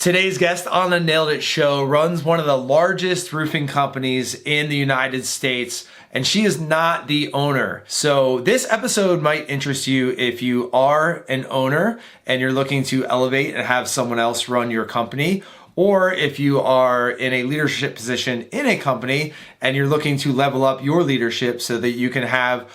Today's guest on the Nailed It Show runs one of the largest roofing companies in the United States, and she is not the owner. So this episode might interest you if you are an owner and you're looking to elevate and have someone else run your company, or if you are in a leadership position in a company and you're looking to level up your leadership so that you can have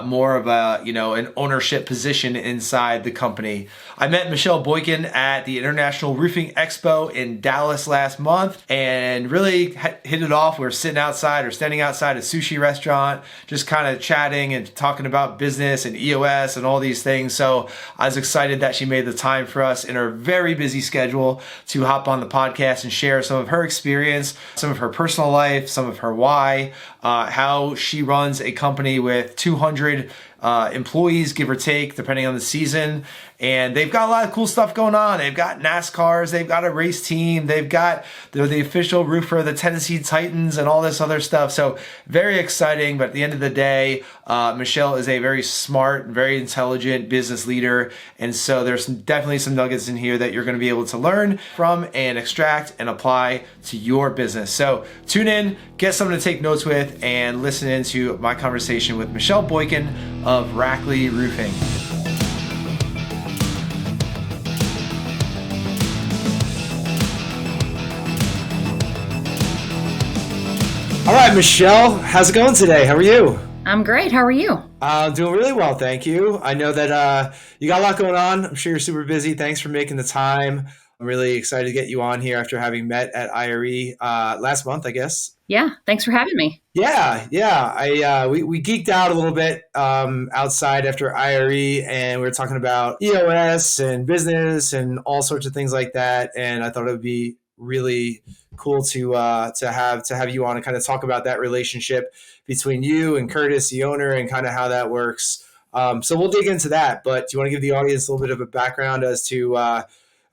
more of an ownership position inside the company. I met Michelle Boykin at the International Roofing Expo in Dallas last month and really hit it off. We were standing outside a sushi restaurant, just kind of chatting and talking about business and EOS and all these things. So I was excited that she made the time for us in her very busy schedule to hop on the podcast and share some of her experience, some of her personal life, some of her why, how she runs a company with 200 employees, give or take, depending on the season. And they've got a lot of cool stuff going on. They've got Nascars, they've got a race team, they're the official roofer of the Tennessee Titans and all this other stuff. So very exciting. But at the end of the day, Michelle is a very smart, very intelligent business leader. And so there's definitely some nuggets in here that you're going to be able to learn from and extract and apply to your business. So tune in, get something to take notes with, and listen into my conversation with Michelle Boykin of Rackley Roofing. All right, Michelle, how's it going today? How are you? I'm great. How are you? Doing really well, thank you. I know that you got a lot going on. I'm sure you're super busy. Thanks for making the time. I'm really excited to get you on here after having met at IRE last month, I guess. Yeah, thanks for having me. Yeah. We geeked out a little bit outside after IRE, and we were talking about EOS and business and all sorts of things like that. And I thought it would be really cool to have you on and kind of talk about that relationship between you and Curtis, the owner, and kind of how that works. So we'll dig into that. But do you want to give the audience a little bit of a background as to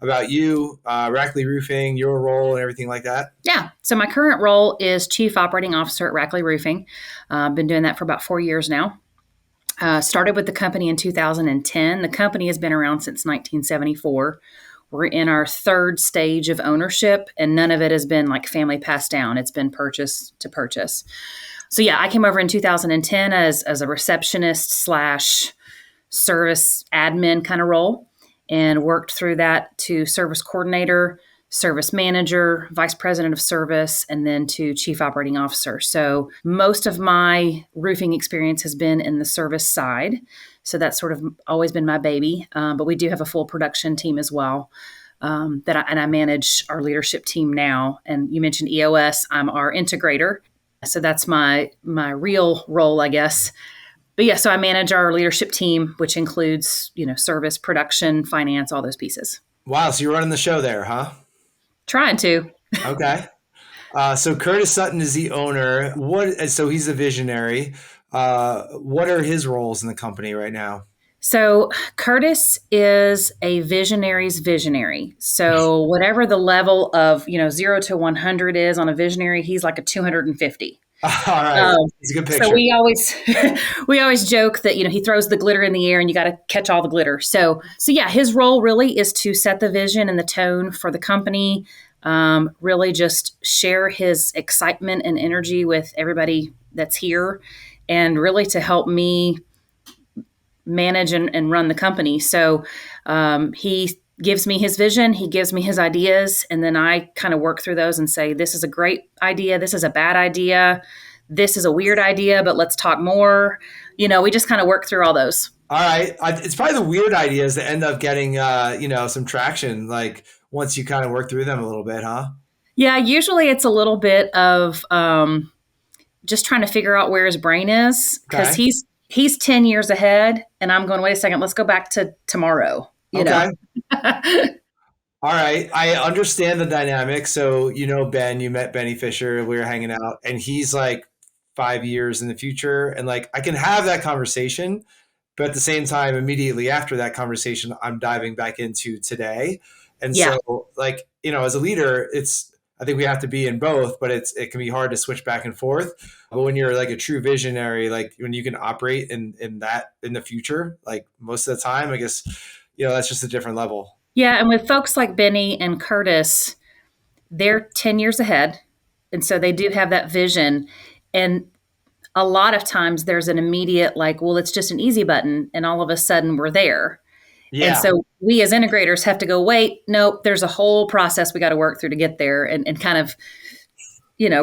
about you, Rackley Roofing, your role, and everything like that? Yeah. So my current role is Chief Operating Officer at Rackley Roofing. I've been doing that for about 4 years now. Started with the company in 2010. The company has been around since 1974. We're in our third stage of ownership, and none of it has been like family passed down. It's been purchase to purchase. So yeah, I came over in 2010 as a receptionist / service admin kind of role, and worked through that to service coordinator, service manager, vice president of service, and then to chief operating officer. So most of my roofing experience has been in the service side. So that's sort of always been my baby. But we do have a full production team as well. I manage our leadership team now. And you mentioned EOS. I'm our integrator. So that's my real role, I guess. But yeah, so I manage our leadership team, which includes, service, production, finance, all those pieces. Wow. So you're running the show there, huh? Trying to. Okay. So Curtis Sutton is the owner. So he's the visionary. What are his roles in the company right now? So Curtis is a visionary's visionary. So whatever the level of, 0 to 100 is on a visionary, he's like a 250. All right. It's a good picture. So we always joke that, he throws the glitter in the air and you got to catch all the glitter. So yeah, his role really is to set the vision and the tone for the company, really just share his excitement and energy with everybody that's here, and really to help me manage and run the company. So he gives me his vision, he gives me his ideas, and then I kind of work through those and say, this is a great idea, this is a bad idea, this is a weird idea, but let's talk more. We just kind of work through all those. All right. It's probably the weird ideas that end up getting, some traction, like once you kind of work through them a little bit, huh? Yeah, usually it's a little bit of just trying to figure out where his brain is, because he's 10 years ahead and I'm going, wait a second, let's go back to tomorrow. Okay. All right. I understand the dynamic. So, Ben, you met Benny Fisher, we were hanging out, and he's like 5 years in the future. And like, I can have that conversation, but at the same time, immediately after that conversation, I'm diving back into today. And so like, as a leader, I think we have to be in both, but it can be hard to switch back and forth. But when you're like a true visionary, like when you can operate in the future, like most of the time, I guess, that's just a different level. Yeah, and with folks like Benny and Curtis, they're 10 years ahead. And so they do have that vision. And a lot of times there's an immediate, like, well, it's just an easy button. And all of a sudden we're there. And Yeah. so we as integrators have to go, wait, nope, there's a whole process we got to work through to get there and kind of,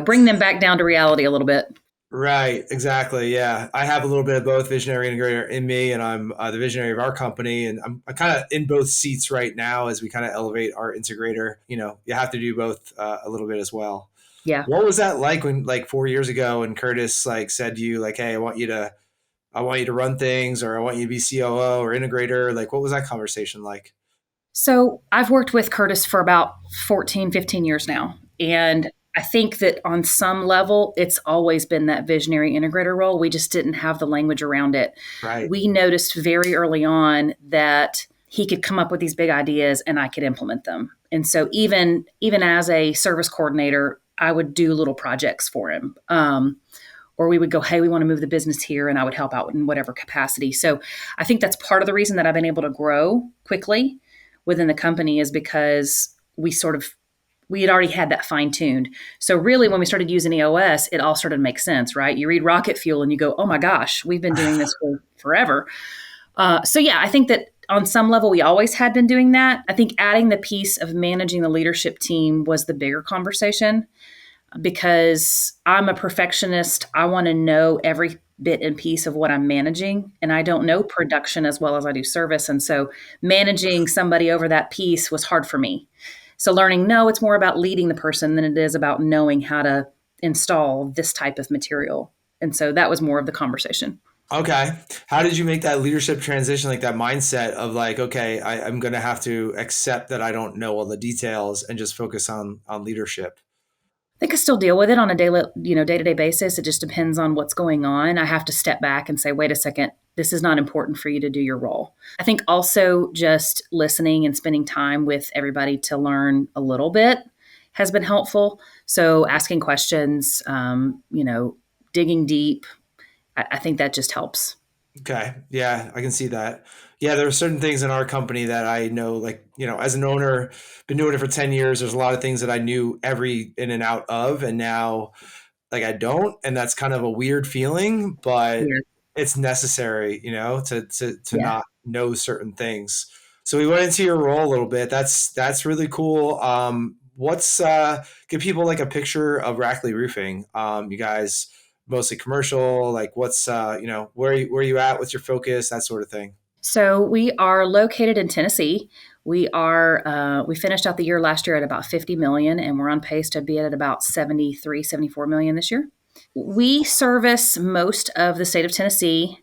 bring them back down to reality a little bit. Right, exactly. Yeah, I have a little bit of both visionary integrator in me, and I'm the visionary of our company, and I'm kind of in both seats right now as we kind of elevate our integrator. You have to do both a little bit as well. Yeah. What was that like when, like, 4 years ago, when Curtis like said to you, like, "Hey, I want you to run things, or I want you to be COO or integrator." Like, what was that conversation like? So I've worked with Curtis for about 14, 15 years now. And I think that on some level, it's always been that visionary integrator role. We just didn't have the language around it. Right. We noticed very early on that he could come up with these big ideas and I could implement them. And so even as a service coordinator, I would do little projects for him. Or we would go, hey, we want to move the business here, and I would help out in whatever capacity. So I think that's part of the reason that I've been able to grow quickly within the company is because we had already had that fine tuned. So really, when we started using EOS, it all started to make sense, right? You read Rocket Fuel and you go, oh my gosh, we've been doing this for forever. So yeah, I think that on some level, we always had been doing that. I think adding the piece of managing the leadership team was the bigger conversation because I'm a perfectionist. I want to know every bit and piece of what I'm managing. And I don't know production as well as I do service. And so managing somebody over that piece was hard for me. So learning, no, it's more about leading the person than it is about knowing how to install this type of material. And so that was more of the conversation. Okay. How did you make that leadership transition, like that mindset of like, okay, I'm going to have to accept that I don't know all the details and just focus on leadership? I think I still deal with it on a daily, day-to-day basis. It just depends on what's going on. I have to step back and say, wait a second, this is not important for you to do your role. I think also just listening and spending time with everybody to learn a little bit has been helpful. So asking questions, digging deep, I think that just helps. Okay. Yeah, I can see that. Yeah, there are certain things in our company that I know, like, as an owner, been doing it for 10 years. There's a lot of things that I knew every in and out of, and now like I don't. And that's kind of a weird feeling, but Yeah. it's necessary, to Yeah. not know certain things. So we went into your role a little bit. That's really cool. What's give people like a picture of Rackley Roofing? You guys mostly commercial, like what's where you at, what's your focus, that sort of thing. So we are located in Tennessee. We finished out the year last year at about 50 million, and we're on pace to be at about 73, 74 million this year. We service most of the state of Tennessee.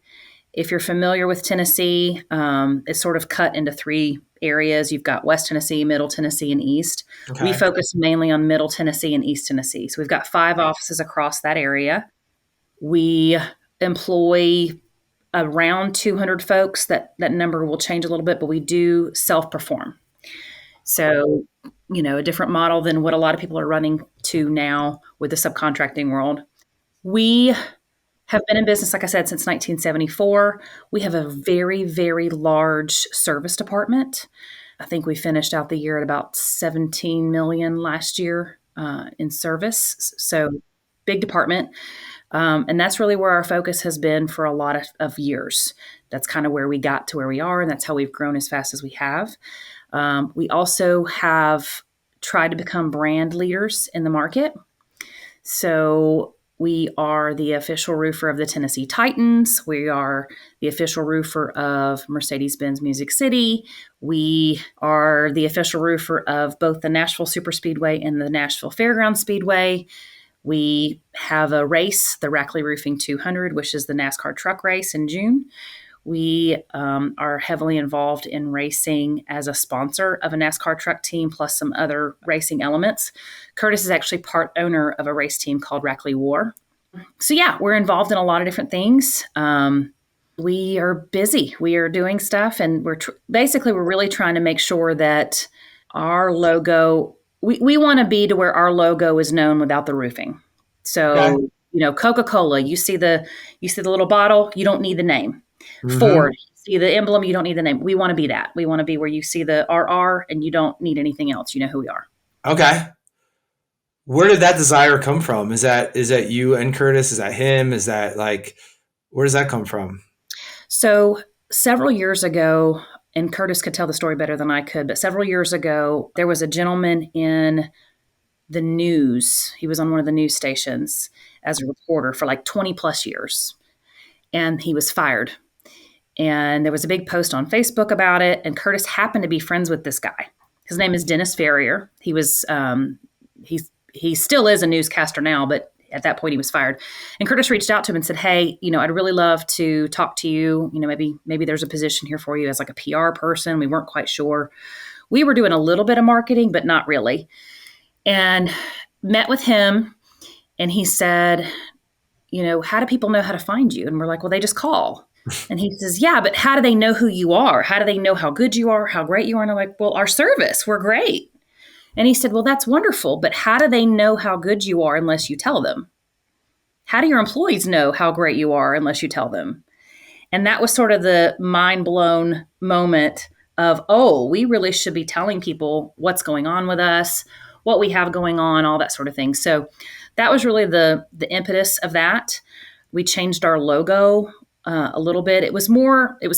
If you're familiar with Tennessee, it's sort of cut into three areas. You've got West Tennessee, Middle Tennessee, and East. We Okay. focus mainly on Middle Tennessee and East Tennessee. So we've got 5 offices across that area. We employ around 200 folks. That number will change a little bit, but we do self-perform. So, a different model than what a lot of people are running to now with the subcontracting world. We have been in business, like I said, since 1974. We have a very, very large service department. I think we finished out the year at about 17 million last year in service. So big department. And that's really where our focus has been for a lot of years. That's kind of where we got to where we are, and that's how we've grown as fast as we have. We also have tried to become brand leaders in the market. So we are the official roofer of the Tennessee Titans. We are the official roofer of Mercedes-Benz Music City. We are the official roofer of both the Nashville Superspeedway and the Nashville Fairgrounds Speedway. We have a race, the Rackley Roofing 200, which is the NASCAR truck race in June. We are heavily involved in racing as a sponsor of a NASCAR truck team, plus some other racing elements. Curtis is actually part owner of a race team called Rackley War. So, yeah, we're involved in a lot of different things. We are busy. We are doing stuff, and we're really trying to make sure that our logo, we want to be to where our logo is known without the roofing. Okay. So, Coca-Cola, you see the little bottle, you don't need the name. Mm-hmm. Ford, see the emblem, you don't need the name. We want to be that. We want to be where you see the RR and you don't need anything else. You know who we are. Okay. Where did that desire come from? Is that you and Curtis? Is that him? Is that like, where does that come from? So several years ago, and Curtis could tell the story better than I could, but several years ago, there was a gentleman in the news. He was on one of the news stations as a reporter for like 20 plus years, and he was fired. And there was a big post on Facebook about it. And Curtis happened to be friends with this guy. His name is Dennis Ferrier. He still is a newscaster now, but at that point he was fired. And Curtis reached out to him and said, "Hey, I'd really love to talk to you. Maybe there's a position here for you as like a PR person." We weren't quite sure. We were doing a little bit of marketing, but not really. And met with him, and he said, "How do people know how to find you?" And we're like, "Well, they just call." And he says, "Yeah, but how do they know who you are? How do they know how good you are, how great you are?" And I'm like, "Well, our service, we're great." And he said, "Well, that's wonderful, but how do they know how good you are unless you tell them? How do your employees know how great you are unless you tell them?" And that was sort of the mind blown moment of, oh, we really should be telling people what's going on with us, what we have going on, all that sort of thing. So that was really the impetus of that. We changed our logo a little bit. It was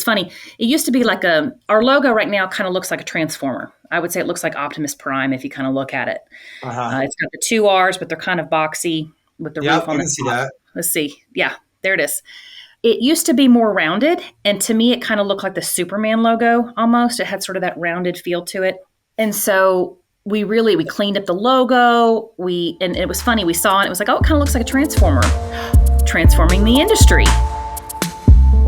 funny. It used to be like our logo right now kind of looks like a transformer. I would say it looks like Optimus Prime if you kind of look at it. It's got the two R's, but they're kind of boxy with the roof on the top. See that. Let's see. Yeah, there it is. It used to be more rounded, and to me, it kind of looked like the Superman logo almost. It had sort of that rounded feel to it. And so we cleaned up the logo. And it was funny. We saw it. It was like, oh, it kind of looks like a transformer. Transforming the industry.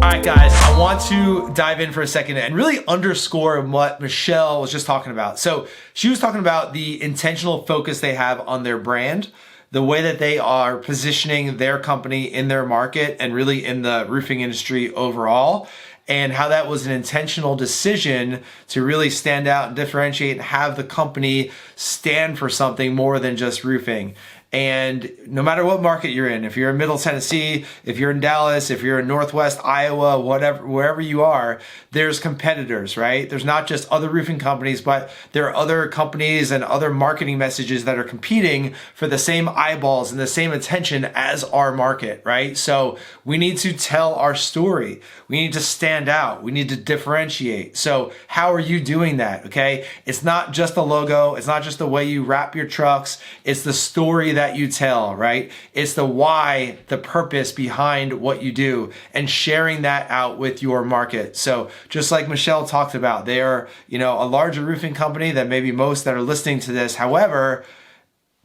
All right, guys, I want to dive in for a second and really underscore what Michelle was just talking about. So she was talking about the intentional focus they have on their brand, the way that they are positioning their company in their market and really in the roofing industry overall, and how that was an intentional decision to really stand out and differentiate and have the company stand for something more than just roofing. And no matter what market you're in, if you're in Middle Tennessee, if you're in Dallas, if you're in Northwest Iowa, whatever, wherever you are, there's competitors, right? There's not just other roofing companies, but there are other companies and other marketing messages that are competing for the same eyeballs and the same attention as our market, right? So we need to tell our story. We need to stand out. We need to differentiate. So how are you doing that? Okay. It's not just the logo. It's not just the way you wrap your trucks. It's the story that you tell, right? It's the why, the purpose behind what you do, and sharing that out with your market. So just like Michelle talked about, they are, a larger roofing company than maybe most that are listening to this. However,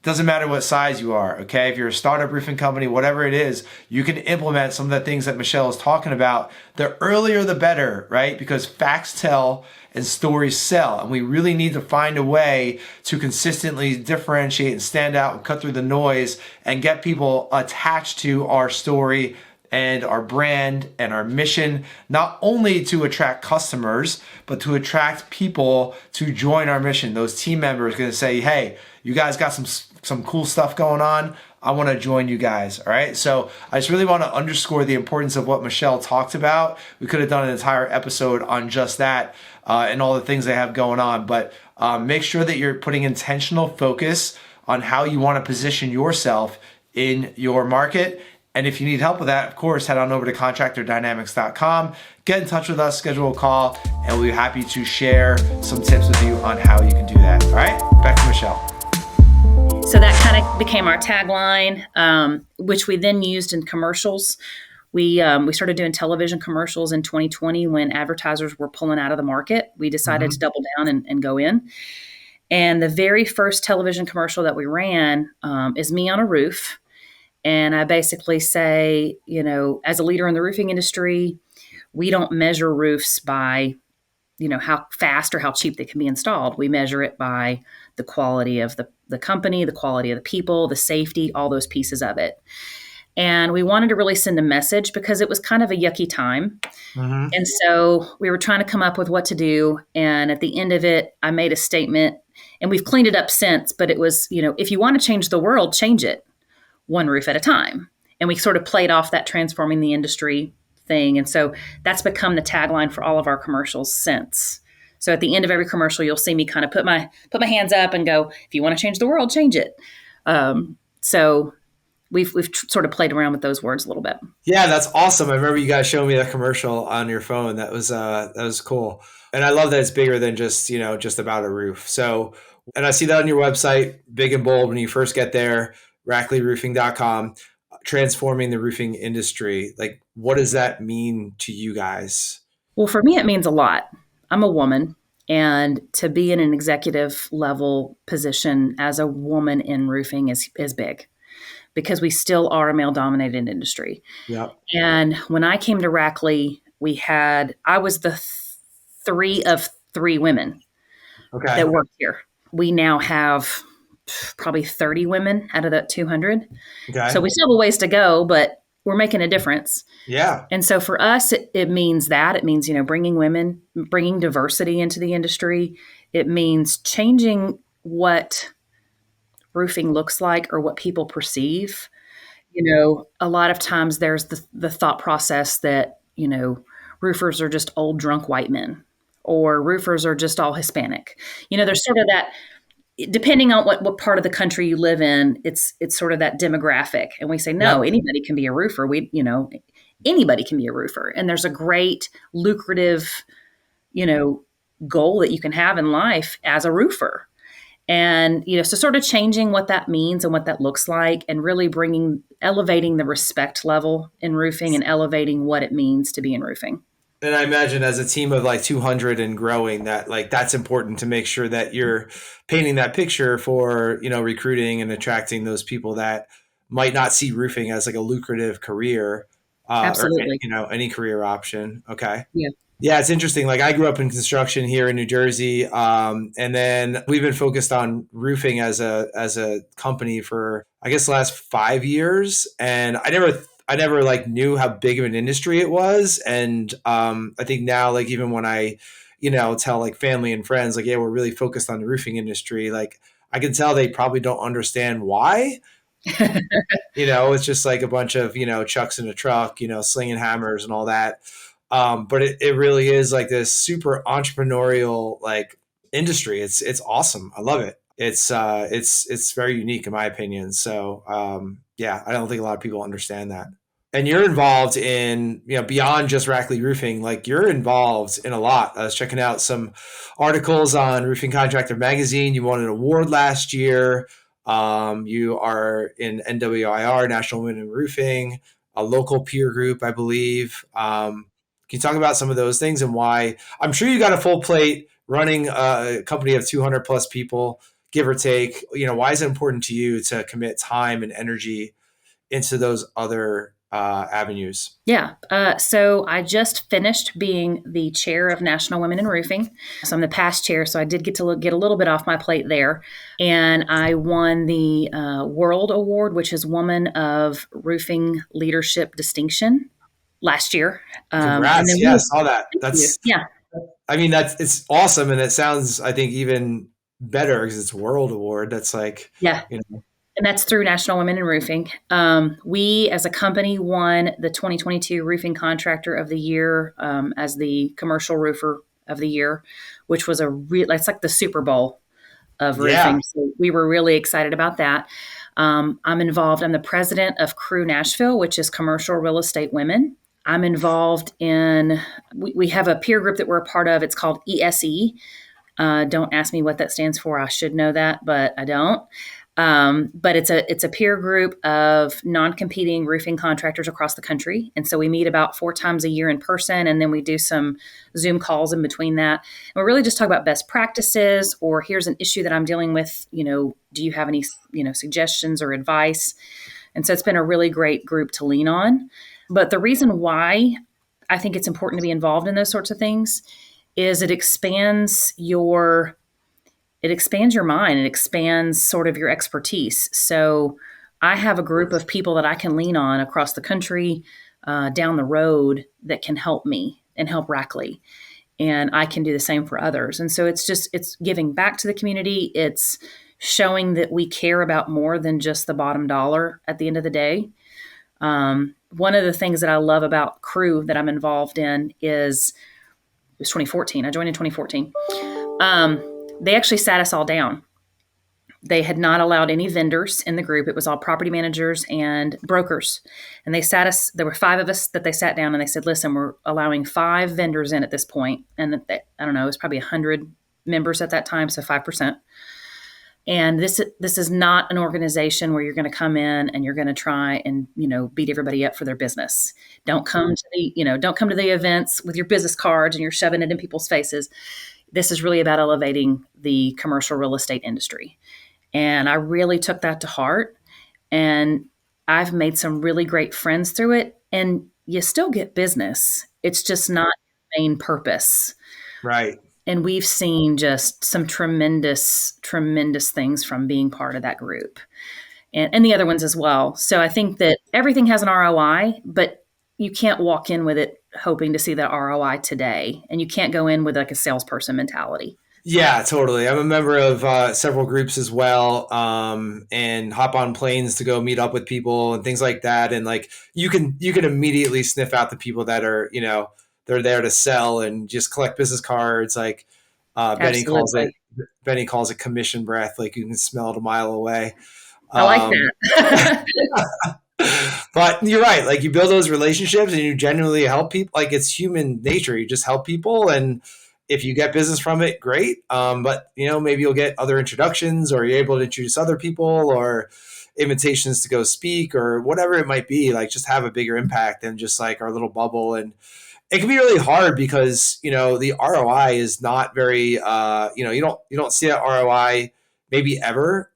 doesn't matter what size you are, okay? If you're a startup roofing company, whatever it is, you can implement some of the things that Michelle is talking about. The earlier, the better, right? Because facts tell and stories sell. And we really need to find a way to consistently differentiate and stand out and cut through the noise and get people attached to our story and our brand and our mission, not only to attract customers, but to attract people to join our mission. Those team members are going to say, hey, you guys got some cool stuff going on. I want to join you guys. All right. So I just really want to underscore the importance of what Michelle talked about. We could have done an entire episode on just that and all the things they have going on. But make sure that you're putting intentional focus on how you want to position yourself in your market. And if you need help with that, of course, head on over to contractordynamics.com, get in touch with us, schedule a call, and we'll be happy to share some tips with you on how you can do that. All right, back to Michelle. So that kind of became our tagline, which we then used in commercials. We started doing television commercials in 2020 when advertisers were pulling out of the market. We decided to double down and go in. And the very first television commercial that we ran is me on a roof. And I basically say, as a leader in the roofing industry, we don't measure roofs by, how fast or how cheap they can be installed. We measure it by the quality of the company, the quality of the people, the safety, all those pieces of it. And we wanted to really send a message because it was kind of a yucky time. And so we were trying to come up with what to do. And at the end of it, I made a statement, and we've cleaned it up since, but it was, if you want to change the world, change it one roof at a time. And we sort of played off that transforming the industry thing. And so that's become the tagline for all of our commercials since. So at the end of every commercial, you'll see me kind of put my hands up and go, if you want to change the world, change it. So we've sort of played around with those words a little bit. Yeah, that's awesome. I remember you guys showing me that commercial on your phone. That was cool. And I love that it's bigger than just, just about a roof. So, and I see that on your website, big and bold when you first get there, rackleyroofing.com, transforming the roofing industry. Like, what does that mean to you guys? Well, for me, it means a lot. I'm a woman, and to be in an executive level position as a woman in roofing is big because we still are a male dominated industry. Yeah. And when I came to Rackley, I was the three of three women Okay. that worked here. We now have probably 30 women out of that 200. Okay. So we still have a ways to go, but we're making a difference. Yeah. And so for us, it means that. It means, bringing women, bringing diversity into the industry. It means changing what roofing looks like or what people perceive. A lot of times there's the thought process that, roofers are just old drunk white men or roofers are just all Hispanic. There's sort of that, depending on what part of the country you live in, it's sort of that demographic. And we say, no, Yep. anybody can be a roofer. Anybody can be a roofer. And there's a great lucrative, goal that you can have in life as a roofer. And, so sort of changing what that means and what that looks like and really elevating the respect level in roofing and elevating what it means to be in roofing. And I imagine as a team of like 200 and growing that like that's important to make sure that you're painting that picture for, recruiting and attracting those people that might not see roofing as like a lucrative career Absolutely. or, any career option. Okay. Yeah. Yeah, it's interesting. Like I grew up in construction here in New Jersey, and then we've been focused on roofing as a company for I guess the last 5 years. And I never like knew how big of an industry it was. And I think now, like even when I, tell like family and friends, like yeah, we're really focused on the roofing industry. Like I can tell they probably don't understand why. It's just like a bunch of chucks in a truck, slinging hammers and all that. But it really is like this super entrepreneurial like industry. It's awesome. I love it. It's very unique in my opinion. So yeah, I don't think a lot of people understand that. And you're involved in beyond just Rackley Roofing. Like you're involved in a lot. I was checking out some articles on Roofing Contractor Magazine. You won an award last year. You are in NWIR, National Women in Roofing, a local peer group, I believe. Can you talk about some of those things and why? I'm sure you got a full plate running a company of 200 plus people, give or take. Why is it important to you to commit time and energy into those other avenues? Yeah. So I just finished being the chair of National Women in Roofing. So I'm the past chair. So I did get to get a little bit off my plate there. And I won the World Award, which is Woman of Roofing Leadership Distinction last year. Congrats. Yeah, I saw that. Yeah. I mean, it's awesome. And it sounds, I think, even better because it's World Award. That's like, yeah. And that's through National Women in Roofing. We, as a company, won the 2022 Roofing Contractor of the Year as the Commercial Roofer of the Year, which was it's like the Super Bowl of roofing. Yeah. So we were really excited about that. I'm involved. I'm the president of Crew Nashville, which is Commercial Real Estate Women. I'm involved in, we have a peer group that we're a part of. It's called ESE. Don't ask me what that stands for. I should know that, but I don't. But it's a peer group of non-competing roofing contractors across the country. And so we meet about 4 times a year in person, and then we do some Zoom calls in between that. And we really just talk about best practices, or here's an issue that I'm dealing with, do you have any, suggestions or advice? And so it's been a really great group to lean on. But the reason why I think it's important to be involved in those sorts of things is it expands your mind. It expands sort of your expertise. So I have a group of people that I can lean on across the country, down the road, that can help me and help Rackley. And I can do the same for others. And so it's giving back to the community. It's showing that we care about more than just the bottom dollar at the end of the day. one of the things that I love about crew that I'm involved in is it was 2014. I joined in 2014. They actually sat us all down. They had not allowed any vendors in the group. It was all property managers and brokers. And they sat us, there were 5 of us that they sat down and they said, listen, we're allowing 5 vendors in at this point. And I don't know, it was probably 100 members at that time, so 5%. And this is not an organization where you're going to come in and you're going to try and, beat everybody up for their business. Don't come to the events with your business cards and you're shoving it in people's faces. This is really about elevating the commercial real estate industry. And I really took that to heart. And I've made some really great friends through it. And you still get business. It's just not your main purpose. Right. And we've seen just some tremendous, tremendous things from being part of that group and the other ones as well. So I think that everything has an ROI, but you can't walk in with it hoping to see the ROI today. And you can't go in with like a salesperson mentality. Yeah, totally. I'm a member of several groups as well, and hop on planes to go meet up with people and things like that. And like you can immediately sniff out the people that are they're there to sell and just collect business cards. Like Benny calls it commission breath. Like you can smell it a mile away. I like that. But you're right. Like you build those relationships and you genuinely help people. Like it's human nature. You just help people, and if you get business from it, great. But maybe you'll get other introductions, or you're able to introduce other people, or invitations to go speak, or whatever it might be. Like just have a bigger impact than just like our little bubble. And it can be really hard because the ROI is not very. You don't see that ROI maybe ever.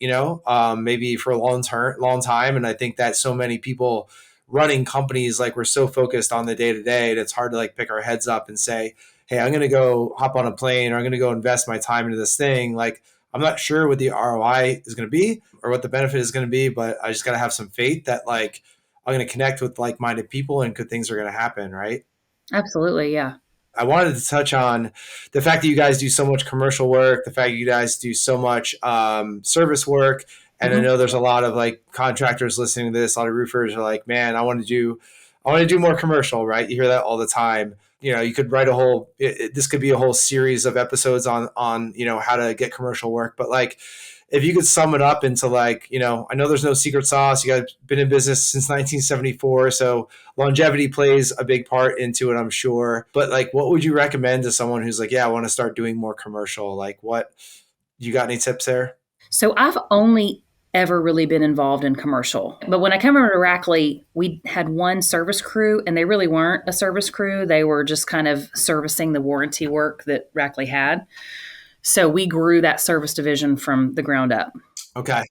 Maybe for a long time. And I think that so many people running companies, like we're so focused on the day to day, and it's hard to like pick our heads up and say, hey, I'm going to go hop on a plane, or I'm going to go invest my time into this thing. Like, I'm not sure what the ROI is going to be or what the benefit is going to be, but I just got to have some faith that like I'm going to connect with like-minded people and good things are going to happen. Right. Absolutely. Yeah. I wanted to touch on the fact that you guys do so much commercial work, the fact that you guys do so much service work. And I know there's a lot of like contractors listening to this. A lot of roofers are like, man, I want to do more commercial, right? You hear that all the time. You could write this could be a whole series of episodes on how to get commercial work. But like, if you could sum it up into like, I know there's no secret sauce. You guys been in business since 1974. So longevity plays a big part into it, I'm sure. But like, what would you recommend to someone who's like, yeah, I want to start doing more commercial? Like you got any tips there? So I've only ever really been involved in commercial. But when I came over to Rackley, we had one service crew, and they really weren't a service crew. They were just kind of servicing the warranty work that Rackley had. So we grew that service division from the ground up. Okay.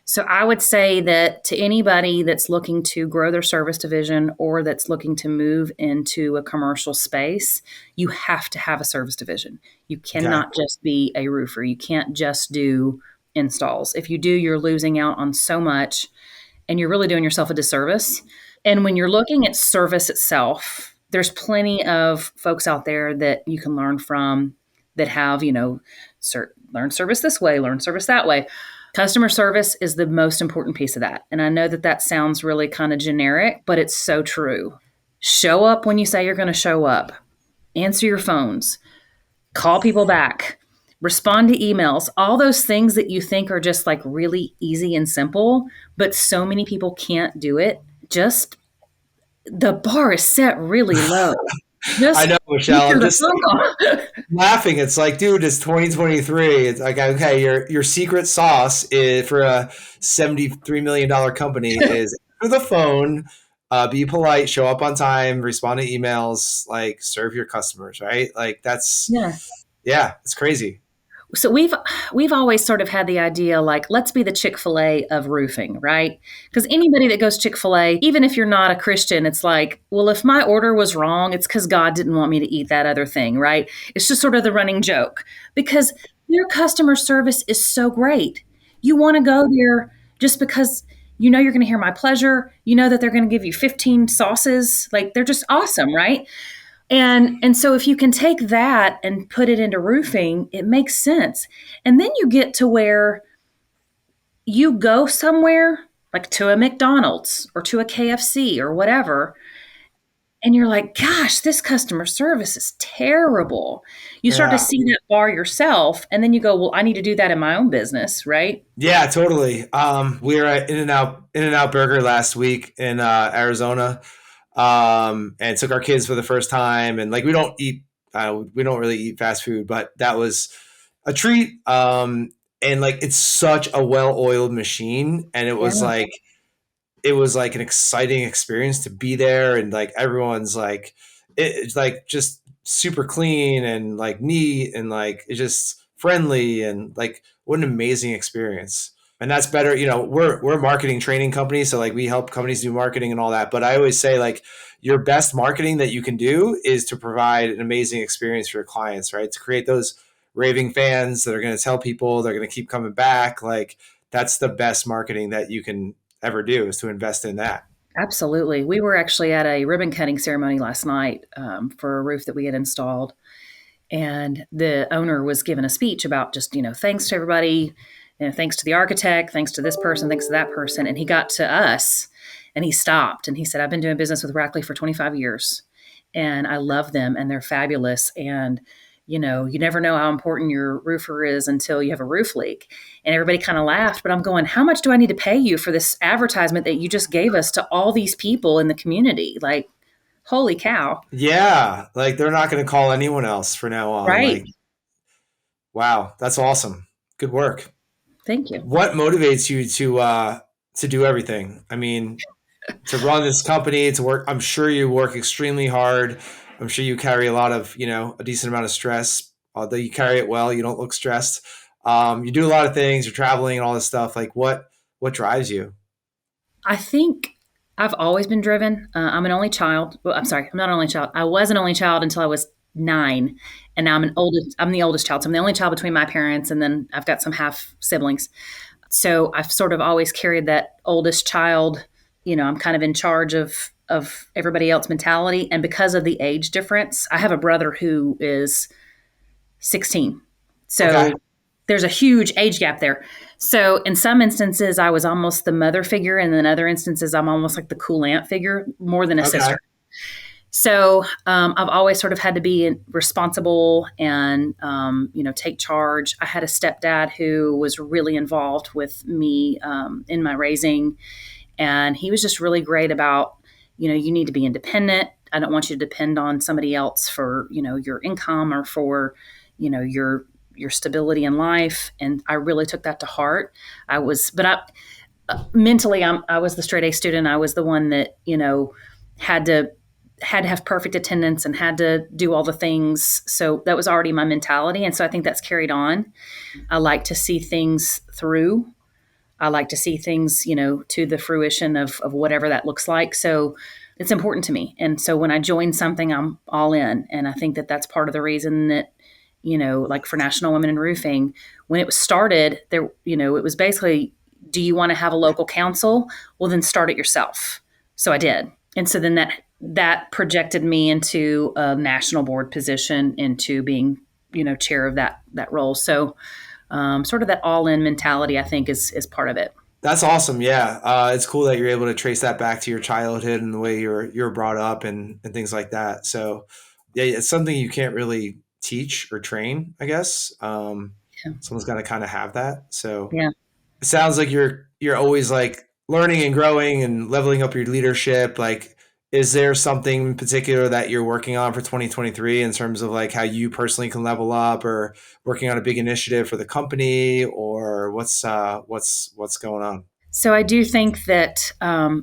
So I would say that to anybody that's looking to grow their service division or that's looking to move into a commercial space, you have to have a service division. You cannot just be a roofer. You can't just do installs. If you do, you're losing out on so much, and you're really doing yourself a disservice. And when you're looking at service itself, there's plenty of folks out there that you can learn from that have, learn service this way, learn service that way. Customer service is the most important piece of that. And I know that sounds really kind of generic, but it's so true. Show up when you say you're going to show up. Answer your phones. Call people back. Respond to emails, all those things that you think are just like really easy and simple, but so many people can't do it. Just the bar is set really low. I know, Michelle. I'm just laughing. It's like, dude, it's 2023. It's like, okay, your secret sauce is for a $73 million company is answer the phone, be polite, show up on time, respond to emails, like serve your customers, right? Like that's it's crazy. So we've always sort of had the idea like, let's be the Chick-fil-A of roofing, right? Because anybody that goes Chick-fil-A, even if you're not a Christian, it's like, well, if my order was wrong, it's because God didn't want me to eat that other thing, right? It's just sort of the running joke because their customer service is so great. You want to go there just because you're going to hear my pleasure. You know that they're going to give you 15 sauces. Like they're just awesome, right? And so if you can take that and put it into roofing, it makes sense. And then you get to where you go somewhere, like to a McDonald's or to a KFC or whatever. And you're like, gosh, this customer service is terrible. You start to Yeah. see that bar yourself, and then you go, well, I need to do that in my own business, right? Yeah, totally. We were at In-N-Out Burger last week in Arizona, and took our kids for the first time. And like, we don't really eat fast food, but that was a treat. And like, it's such a well-oiled machine, and Yeah, it was like an exciting experience to be there, and like everyone's like, it's like just super clean and like neat, and like it's just friendly, and like what an amazing experience. And that's better, we're a marketing training company, so like we help companies do marketing and all that, but I always say like your best marketing that you can do is to provide an amazing experience for your clients, right? To create those raving fans that are going to tell people they're going to keep coming back. Like, that's the best marketing that you can ever do, is to invest in that. absolutely. We were actually at a ribbon cutting ceremony last night for a roof that we had installed. And the owner was giving a speech about just, thanks to everybody, thanks to the architect, thanks to this person, thanks to that person. And he got to us and he stopped and he said, I've been doing business with Rackley for 25 years and I love them and they're fabulous. And, you never know how important your roofer is until you have a roof leak. And everybody kind of laughed, but I'm going, how much do I need to pay you for this advertisement that you just gave us to all these people in the community? Like, holy cow. Yeah, like they're not going to call anyone else for now on. Right. Like, wow, that's awesome. Good work. Thank you. What motivates you to do everything? I mean, to run this company, to work. I'm sure you work extremely hard. I'm sure you carry a lot of, a decent amount of stress. Although you carry it well, you don't look stressed. You do a lot of things. You're traveling and all this stuff. Like, what drives you? I think I've always been driven. I'm an only child. Well, I'm sorry, I'm not an only child. I was an only child until I was 9, and now I'm the oldest child. So I'm the only child between my parents, and then I've got some half siblings. So I've sort of always carried that oldest child. I'm kind of in charge of everybody else mentality, and because of the age difference, I have a brother who is 16. Okay. So there's a huge age gap there. So in some instances, I was almost the mother figure, and in other instances, I'm almost like the cool aunt figure more than a Okay. sister. So I've always sort of had to be responsible and take charge. I had a stepdad who was really involved with me in my raising, and he was just really great about you need to be independent. I don't want you to depend on somebody else for your income or for your stability in life. And I really took that to heart. But mentally, I was the straight A student. I was the one that had to have perfect attendance and had to do all the things. So that was already my mentality, and so I think that's carried on. I like to see things through. I like to see things, to the fruition of whatever that looks like. So it's important to me. And so when I join something, I'm all in. And I think that that's part of the reason that, like for National Women in Roofing, when it was started, it was basically, do you want to have a local council? Well, then start it yourself. So I did. And so then that projected me into a national board position, into being, chair of that role. So sort of that all-in mentality, I think, is part of it. That's awesome. Yeah, it's cool that you're able to trace that back to your childhood and the way you're brought up, and things like that. So, yeah, it's something you can't really teach or train, I guess. Yeah. Someone's got to kind of have that. So Yeah. it sounds like you're always like learning and growing and leveling up your leadership. Like, is there something in particular that you're working on for 2023 in terms of like how you personally can level up, or working on a big initiative for the company, or what's going on? So I do think that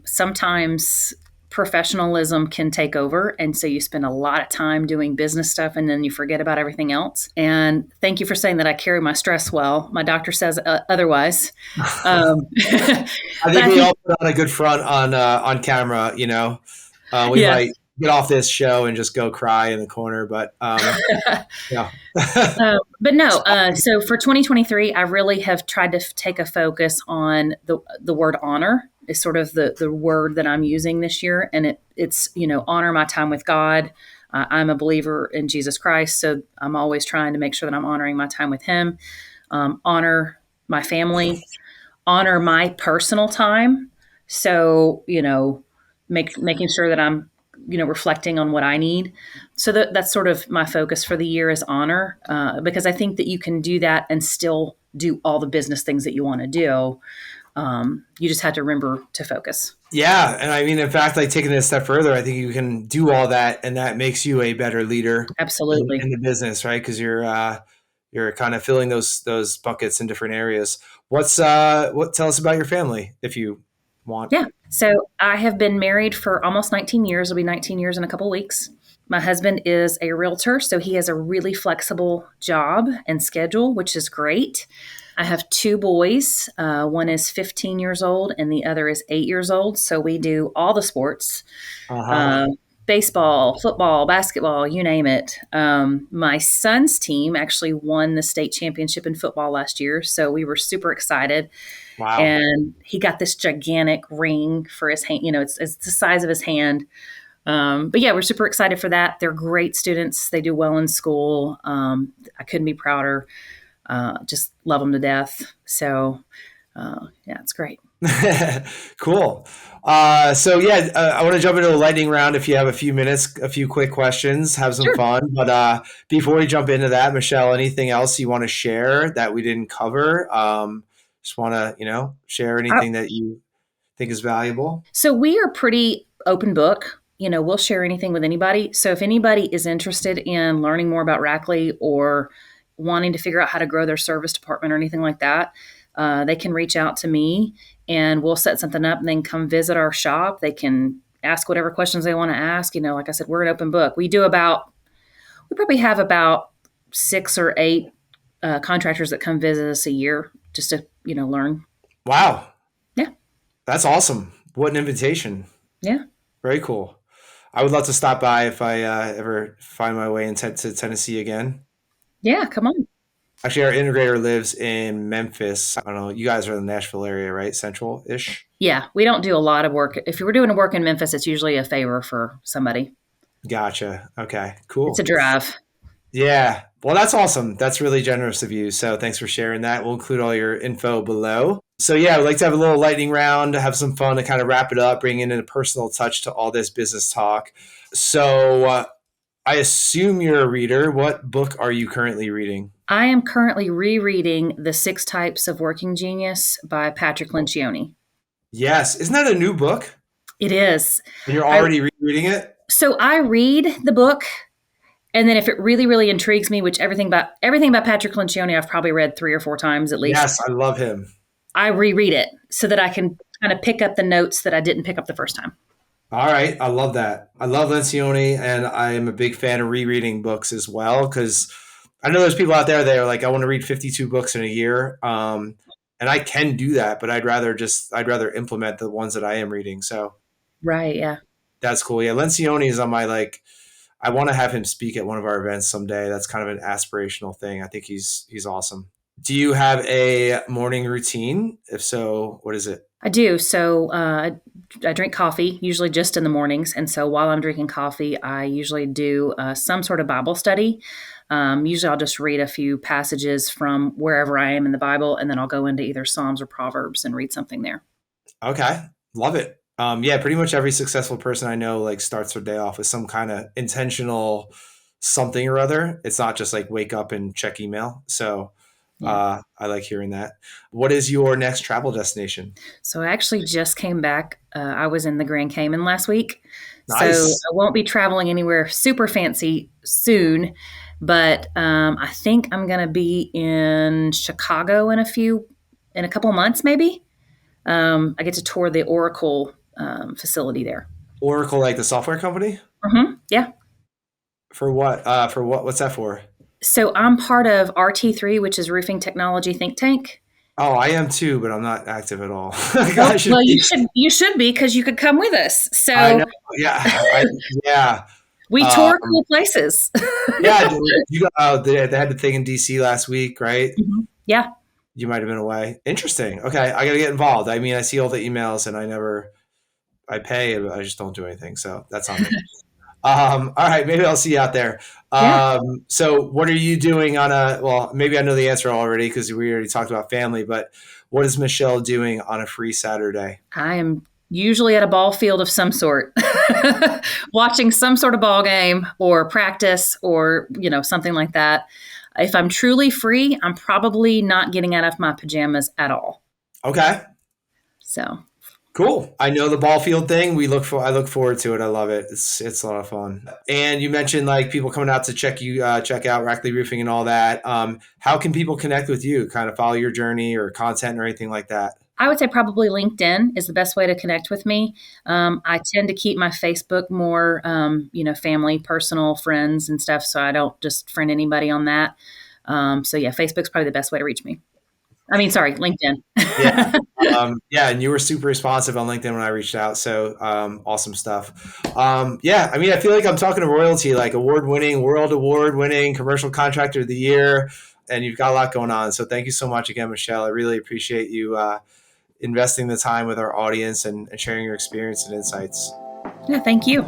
sometimes professionalism can take over. And so you spend a lot of time doing business stuff and then you forget about everything else. And thank you for saying that I carry my stress well. My doctor says otherwise. But I think I we think, all put on a good front on camera. We yeah. might get off this show and just go cry in the corner, but yeah. But no, so for 2023, I really have tried to take a focus on the word honor is sort of the word that I'm using this year. And it's, honor my time with God. I'm a believer in Jesus Christ. So I'm always trying to make sure that I'm honoring my time with him, honor my family, honor my personal time. So, making sure that I'm, reflecting on what I need. So that's sort of my focus for the year is honor, because I think that you can do that and still do all the business things that you want to do. You just have to remember to focus. Yeah, and I mean, in fact, like taking it a step further, I think you can do all that, and that makes you a better leader in Absolutely. the business, right? Because you're kind of filling those buckets in different areas. What tell us about your family if you want? Yeah. So I have been married for almost 19 years. It'll be 19 years in a couple weeks. My husband is a realtor, so he has a really flexible job and schedule, which is great. I have two boys. One is 15 years old and the other is 8 years old. So we do all the sports, Uh huh. uh, baseball, football, basketball, you name it. My son's team actually won the state championship in football last year. So we were super excited. Wow. And he got this gigantic ring for his hand. It's the size of his hand. But yeah, we're super excited for that. They're great students. They do well in school. I couldn't be prouder. Just love them to death. So yeah, it's great. Cool. So yeah, I want to jump into a lightning round. If you have a few minutes, a few quick questions, have some Sure. fun. But before we jump into that, Michelle, anything else you want to share that we didn't cover? Just want to share I, anything that you think is valuable. so we are pretty open book. We'll share anything with anybody. So if anybody is interested in learning more about Rackley or wanting to figure out how to grow their service department or anything like that, they can reach out to me and we'll set something up and then come visit our shop. They can ask whatever questions they want to ask. Like I said, we're an open book. We probably have about 6 or 8 contractors that come visit us a year just to, learn. Wow, Yeah. that's awesome. What an invitation. Yeah. Very cool. I would love to stop by if I ever find my way to Tennessee again. Yeah. Come on. Actually, our integrator lives in Memphis. I don't know. You guys are in the Nashville area, right? Central ish. Yeah. We don't do a lot of work. If you were doing work in Memphis, it's usually a favor for somebody. Gotcha. Okay, It's a cool. drive. Yeah. Well, that's awesome. That's really generous of you. So thanks for sharing that. We'll include all your info below. So yeah, I'd like to have a little lightning round, have some fun to kind of wrap it up, bring in a personal touch to all this business talk. So I assume you're a reader. What book are you currently reading? I am currently rereading The Six Types of Working Genius by Patrick Lencioni. Yes. Isn't that a new book? It is. And you're I already rereading it? so I read the book, and then if it really, really intrigues me, which everything about Patrick Lencioni, I've probably read 3 or 4 times at least. Yes, I love him. I reread it so that I can kind of pick up the notes that I didn't pick up the first time. All right, I love that. I love Lencioni, and I am a big fan of rereading books as well because I know there's people out there that are like, I want to read 52 books in a year, and I can do that, but I'd rather implement the ones that I am reading. So Right. Yeah. that's cool. Yeah, Lencioni is on my like. I want to have him speak at one of our events someday. That's kind of an aspirational thing. I think he's awesome. Do you have a morning routine? If so, what is it? I do. So I drink coffee, usually just in the mornings. And so while I'm drinking coffee, I usually do some sort of Bible study. Usually I'll just read a few passages from wherever I am in the Bible, and then I'll go into either Psalms or Proverbs and read something there. Okay, love it. Yeah, pretty much every successful person I know like starts their day off with some kind of intentional something or other. It's not just like wake up and check email. So Yeah. I like hearing that. What is your next travel destination? So I actually just came back. I was in the Grand Cayman last week. So Nice. I won't be traveling anywhere super fancy soon, but I think I'm going to be in Chicago in a couple months, maybe. I get to tour the Oracle facility there. Oracle, like the software company? Yeah. For what? For what? What's that for? So I'm part of RT3, which is Roofing Technology Think Tank. Oh, I am too, but I'm not active at all. Well, I should well, you be. should you should be because you could come with us. I know. So Yeah. Yeah. we tour Um, cool places. yeah. You got, they had the thing in DC last week, right? Yeah. You might have been away. Interesting. Okay, I got to get involved. I mean, I see all the emails, and I pay, but I just don't do anything. So that's on me. All right, maybe I'll see you out there. Yeah. So what are you doing on well, maybe I know the answer already because we already talked about family, but what is Michelle doing on a free Saturday? I am Usually at a ball field of some sort, watching some sort of ball game or practice or, something like that. If I'm truly free, I'm probably not getting out of my pajamas at all. Okay. So cool. I know the ball field thing. I look forward to it. I love it. It's a lot of fun. And you mentioned like people coming out to check out Rackley Roofing and all that. How can people connect with you? Kind of follow your journey or content or anything like that? I would say probably LinkedIn is the best way to connect with me. I tend to keep my Facebook more, family, personal, friends and stuff. So I don't just friend anybody on that. Facebook's probably the best way to reach me. LinkedIn. Yeah. And you were super responsive on LinkedIn when I reached out. So awesome stuff. I feel like I'm talking to royalty, like world award winning commercial contractor of the year. And you've got a lot going on. So thank you so much again, Michelle. I really appreciate you investing the time with our audience and sharing your experience and insights. Yeah, thank you.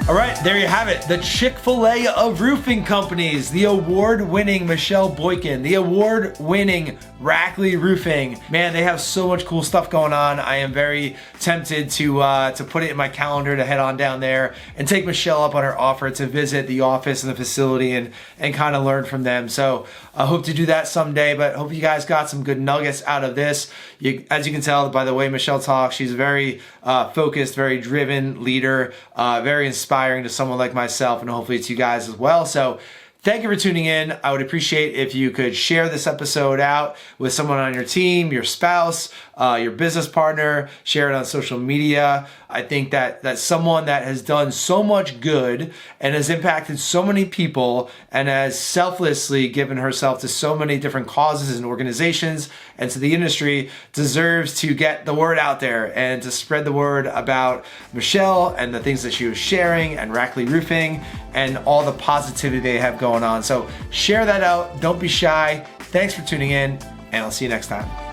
All right, there you have it. The Chick-fil-A of roofing companies, the award-winning Michelle Boykin, the award-winning Rackley Roofing. Man, they have so much cool stuff going on. I am very tempted to put it in my calendar to head on down there and take Michelle up on her offer to visit the office and the facility and kind of learn from them. So I hope to do that someday, but hope you guys got some good nuggets out of this. As you can tell by the way Michelle talks, she's a very focused, very driven leader, very inspiring to someone like myself, and hopefully it's you guys as well. So thank you for tuning in. I would appreciate if you could share this episode out with someone on your team, your spouse, your business partner, share it on social media. I think that someone that has done so much good and has impacted so many people and has selflessly given herself to so many different causes and organizations and to the industry deserves to get the word out there and to spread the word about Michelle and the things that she was sharing and Rackley Roofing and all the positivity they have going on. So share that out. Don't be shy. Thanks for tuning in, and I'll see you next time.